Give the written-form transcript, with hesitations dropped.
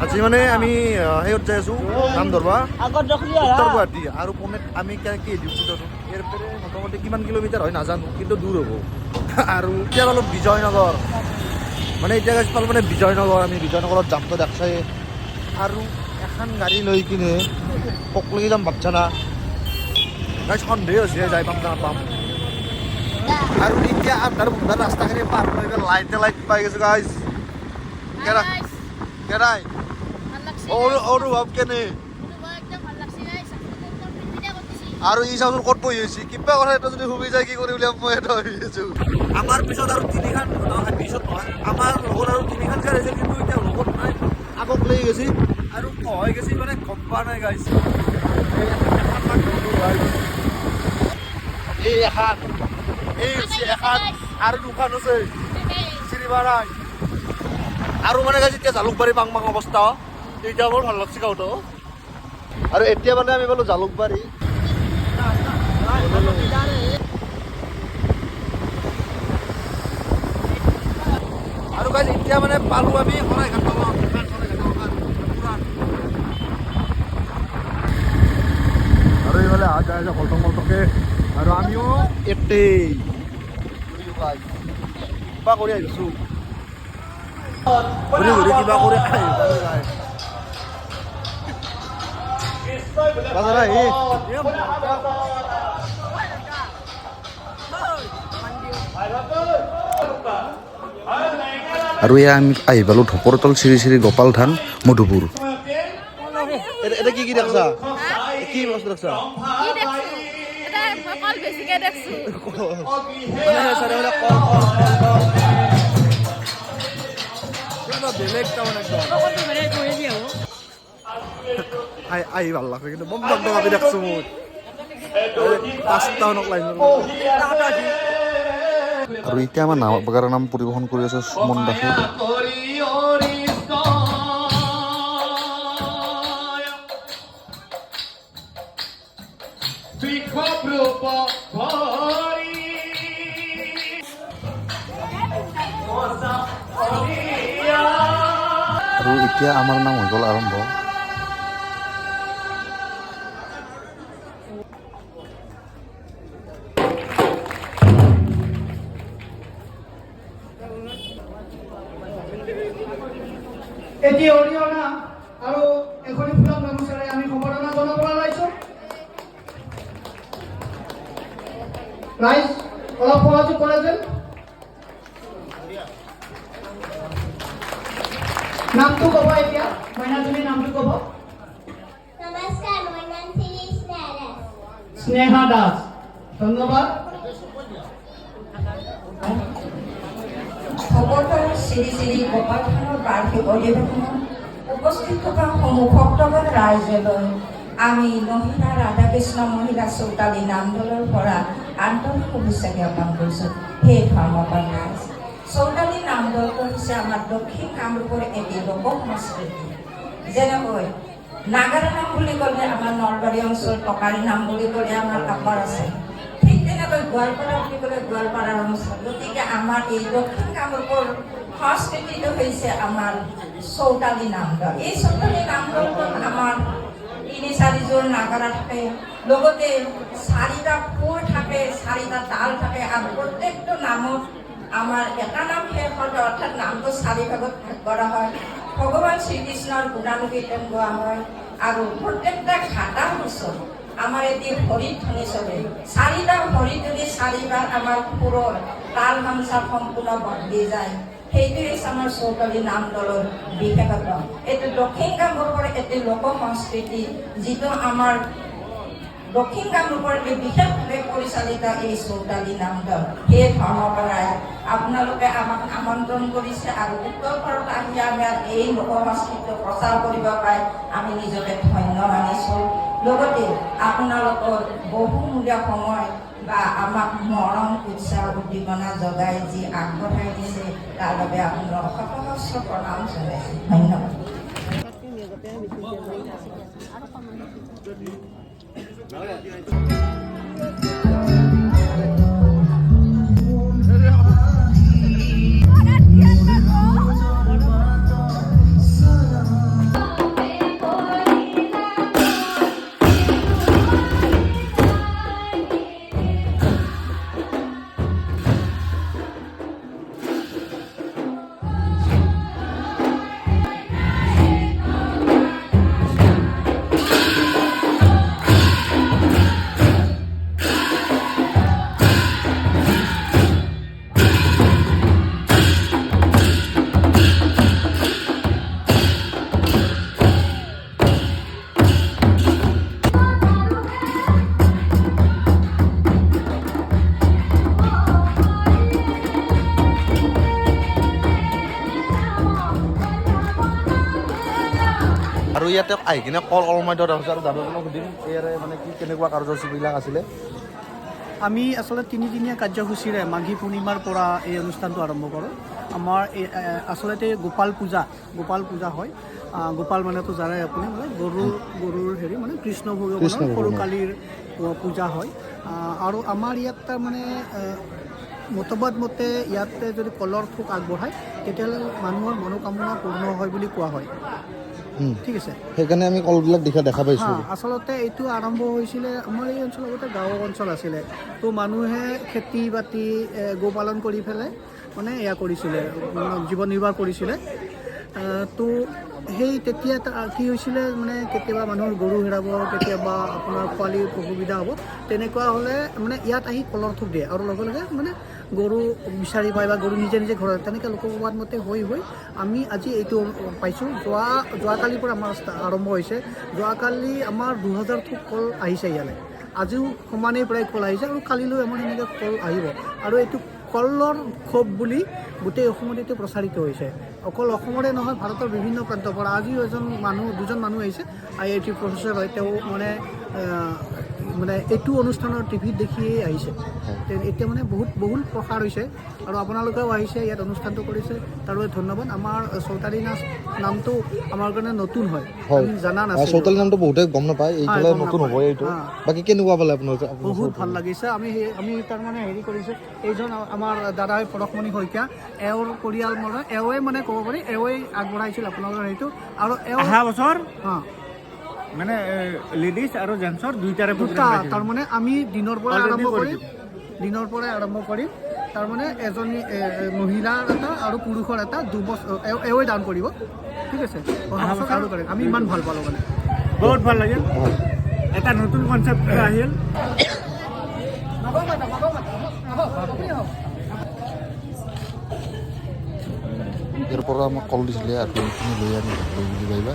আজি মানে আমি হেয়ত যাই আছো নাম ধৰবা উত্তৰ গুৱাহাটী আৰু পুনেত আমি কি ডিউটি আছো ইয়াৰ পৰা মোটামুটি কিমান কিলোমিটাৰ হয় নাজানো কিন্তু দূৰ হ'ব আৰু এতিয়া অলপ বিজয়নগৰ মানে এতিয়া গাইজ পালো মানে বিজয়নগৰ আমি বিজয়নগৰত যাম তো দেখছাই আৰু এখন গাড়ী লৈ কিনে পকলৈকে যাম ভাবছা না গাইজ সন্দেহ হৈছে যাই পাম না নাপাম আৰু এতিয়া আন্ধাৰ মুন্ধাৰ ৰাস্তাখিনি পাৰ হৈ লাইট পাই গৈছো গাইজ কেৰাই অনুভৱ কেনে আৰু ই চাউল ক'ত বহি হৈছে কিবা কথা এটা যদি সুবি যায় কি কৰি বুলি মই এটা ভাবি আছো আমাৰ পিছত আৰু তিনিখন পিছত নহয় আমাৰ লগত আৰু তিনিখন গাড়ী আছে কিন্তু এতিয়া লগত নাই আগত লৈ গৈছে আৰু হৈ গৈছে মানে গম পোৱা নাই গাইছ এই এখন আৰু দুখন আছে চিৰিবাৰাই আৰু মানে গাইছ এতিয়া জালুকবাৰী পাং অৱস্থা এতিয়া বৰ ভাল লাগছে গাঁৱতো আৰু এতিয়া মানে আমি পালো জালুকবাৰী আৰু গাইজ এতিয়া মানে পালো আমি শৰাইঘাট আৰু এইফালে হাত যাই আছে কলটকে আৰু আমিও এতেই কিবা কৰি আহিছো ঘূৰি ঘূৰি কিবা কৰি আৰু এয়া আমি আহি পালো ঢপৰতল শ্ৰী শ্ৰী গোপাল থান মধুপুৰ এটা কি দেখছা কি বস্তু দেখছা আহি ভাল লাগছে কিন্তু বম বন্ধ ভাবি দেখছো মই পাঁচটা লাইন আৰু এতিয়া আমাৰ নাম বগাৰ নাম পৰিৱেশন কৰি আছে সুমন দাসে আৰু এতিয়া আমাৰ নাম হৈ গ'ল আৰম্ভ এটি অৰিহণা আৰু এখনি ফুলক গামোচাৰে আমি সম্বৰ্ধনা জনাবলৈ ওলাইছোঁ ৰাইজ অলপ সহযোগ কৰে যেন নামটো ক'ব এতিয়া মইনাজনীৰ নামটো ক'ব নমস্কাৰ মোৰ নাম শ্ৰী স্নেহা দাস ধন্যবাদ খবৰদাৰ শ্ৰী শ্ৰী গোপাল থানৰ বাৰ্ষিক অধিৱেশনত উপস্থিত থকা সমূহ ভক্তগণ ৰাইজলৈ আমি মহিলা ৰাধাকৃষ্ণ মহিলা চৌতালী নামদলৰ পৰা আন্তৰিক শুভেচ্ছা জ্ঞাপন কৰিছোঁ সেই ধৰ্মপৰায়ণ ৰাইজ চৌতালী নামদলটো হৈছে আমাৰ দক্ষিণ কামৰূপৰ এটি লোক সংস্কৃতি যেনেকৈ নাগাৰা নাম বুলি ক'লে আমাৰ নলবাৰী অঞ্চল টকাৰী নাম বুলি ক'লে আমাৰ কাপৰ আছে ঠিক তেনেকৈ গোৱালপাৰা বুলি ক'লে গোৱালপাৰাৰ অঞ্চল গতিকে আমাৰ এই দক্ষিণ কামৰূপৰ সংস্কৃতিটো হৈছে আমাৰ চৌতালী নামদল এই চৌতালী নামদলটোত আমাৰ ৩-৪যোৰ নাগাৰা থাকে লগতে ৪টা সুৰ থাকে ৪টা তাল থাকে আৰু প্ৰত্যেকটো নামত আমাৰ এটা নাম শেষ হ'লে অৰ্থাৎ নামটো ৪ ভাগত ভাগ কৰা হয় ভগৱান শ্ৰীকৃষ্ণৰ গুণানুকীৰ্তন গোৱা হয় আৰু প্ৰত্যেকটা ঘাটা উৎসৱ আমাৰ এটি হৰিধ্বনি চলে ৪টা হৰিধ্বনি ৪বাৰ আমাৰ সুৰৰ তাল গামোচা সম্পূৰ্ণ বদলি যায় সেইটোৱে হৈছে আমাৰ চৌতালী নামদলৰ বিশেষত্ব এইটো দক্ষিণ কামৰূপৰ এটি লোক সংস্কৃতি যিটো আমাৰ দক্ষিণ কামৰূপৰ বিশেষভাৱে পৰিচালিত এই চৌতালী নামদল সেই ধৰ্মপৰাই আপোনালোকে আমাক আমন্ত্ৰণ কৰিছে আৰু উত্তৰ ভাৰত আহি আমাৰ এই লোক সংস্কৃতি প্ৰচাৰ কৰিব পাই আমি নিজকে ধন্য মানিছোঁ লগতে আপোনালোকৰ বহুমূলীয়া সময় বা আমাক মৰম উৎসাহ উদ্দীপনা জগাই যি আগবঢ়াই দিছে তাৰ বাবে আপোনালোকক সহস্ৰ প্ৰণাম জনাইছোঁ ধন্যবাদ আৰু ইয়াতে আহি কিনে কল অলমাইদত আছে আৰু দাদাজনক সুধিম ইয়াৰে মানে কি কেনেকুৱা কাৰ্যসূচীবিলাক আছিলে। আমি আচলতে তিনিদিনীয়া কাৰ্যসূচীৰে মাঘী পূৰ্ণিমাৰ পৰা এই অনুষ্ঠানটো আৰম্ভ কৰোঁ। আমাৰ আচলতে গোপাল পূজা হয়। গোপাল মানেতো জানে আপুনি মানে গৰুৰ হেৰি মানে কৃষ্ণ ভগৱানৰ সৰু কালীৰ পূজা হয়। আৰু আমাৰ ইয়াত তাৰমানে মতবাদ মতে ইয়াতে যদি কলৰ থোক আগবঢ়ায় তেতিয়াহ'লে মানুহৰ মনোকামনা পূৰ্ণ হয় বুলি কোৱা হয়। ঠিক আছে, সেইকাৰণে আমি কলবিলাক দেখা পাইছোঁ। আচলতে এইটো আৰম্ভ হৈছিলে আমাৰ এই অঞ্চল আগতে গাঁও অঞ্চল আছিলে, তো মানুহে খেতি বাতি গো পালন কৰি পেলাই মানে এয়া কৰিছিলে, জীৱন নিৰ্বাহ কৰিছিলে। তো সেই তেতিয়া কি হৈছিলে মানে কেতিয়াবা মানুহৰ গৰু হেৰাব, কেতিয়াবা আপোনাৰ পোৱালিৰ অসুবিধা হ'ব, তেনেকুৱা হ'লে মানে ইয়াত আহি কলৰ থোক দিয়ে আৰু লগে লগে মানে গৰু বিচাৰি পায় বা গৰু নিজে নিজে ঘৰত তেনেকৈ লোকপ্ৰবাদ মতে হৈ আমি আজি এইটো পাইছোঁ। যোৱাকালিৰ পৰা আমাৰ আৰম্ভ হৈছে। যোৱাকালি আমাৰ 2000 থোক কল আহিছে ইয়ালৈ, আজিও সমানেই প্ৰায় কল আহিছে আৰু কালিলৈ আমাৰ এনেকৈ কল আহিব। আৰু এইটো কলৰ উৎসৱ বুলি গোটেই অসমত এইটো প্ৰচাৰিত হৈছে। অকল অসমৰে নহয়, ভাৰতৰ বিভিন্ন প্ৰান্তৰ পৰা। আজিও দুজন মানুহ আহিছে, IIT প্ৰফেচৰ হয়, তেওঁ মানে এইটো অনুষ্ঠানৰ টিভিত দেখিয়েই আহিছে। এতিয়া মানে বহুল প্ৰসাৰ হৈছে আৰু আপোনালোকেও আহিছে ইয়াত অনুষ্ঠানটো কৰিছে, তাৰ বাবে ধন্যবাদ। আমাৰ চৌতালী নাচ নামটো আমাৰ কাৰণে নতুন হয়, আমি জানা নাছিলোঁ। চৌতালী নামটো বহুতে গম নাপায়, এইফালে নতুন হ'ব এইটো। বাকী কেনেকুৱা পালে আপোনালোকে? বহুত ভাল লাগিছে। আমি তাৰমানে হেৰি কৰিছোঁ, এইজন আমাৰ দাদাই পৰশমণি শইকীয়া, এওঁৰ পৰিয়াল মানে এওঁৱে মানে ক'ব পাৰি এওঁৱে আগবঢ়াইছিল আপোনালোকৰ সেইটো। আৰু অহা বছৰ মানে লেডিজ আৰু জেন্টছৰ দুইটাৰে তাৰমানে আমি দিনৰ পৰাই আৰম্ভ কৰিম। তাৰমানে এজনী মহিলাৰ এটা আৰু পুৰুষৰ এটা 2 বছৰ এওঁৱে দান কৰিব। ঠিক আছে, আৰু কৰে। আমি ইমান ভাল পালোঁ মানে, বহুত ভাল লাগিল। এটা নতুন কনচেপ্ট আহিল। ইয়াৰ পৰা আমাক কল দিছিলে আৰু এইখিনি লৈ আনি লৈ বুলি ভাবিবা।